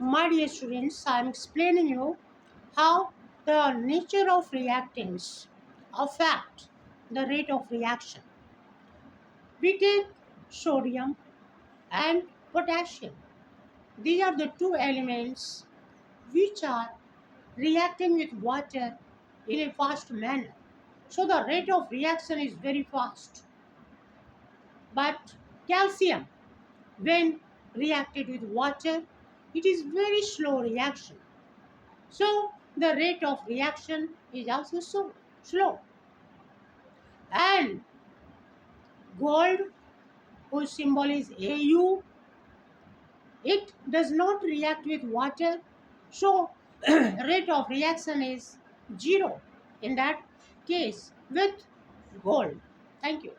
My dear students, I am explaining you how the nature of reactants affect the rate of reaction. We take sodium and potassium. These are the two elements which are reacting with water in a fast manner. So the rate of reaction is very fast. But calcium, when reacted with water, it is very slow reaction. So the rate of reaction is also so slow. And gold, whose symbol is Au, it does not react with water. So rate of reaction is zero in that case with gold. Thank you.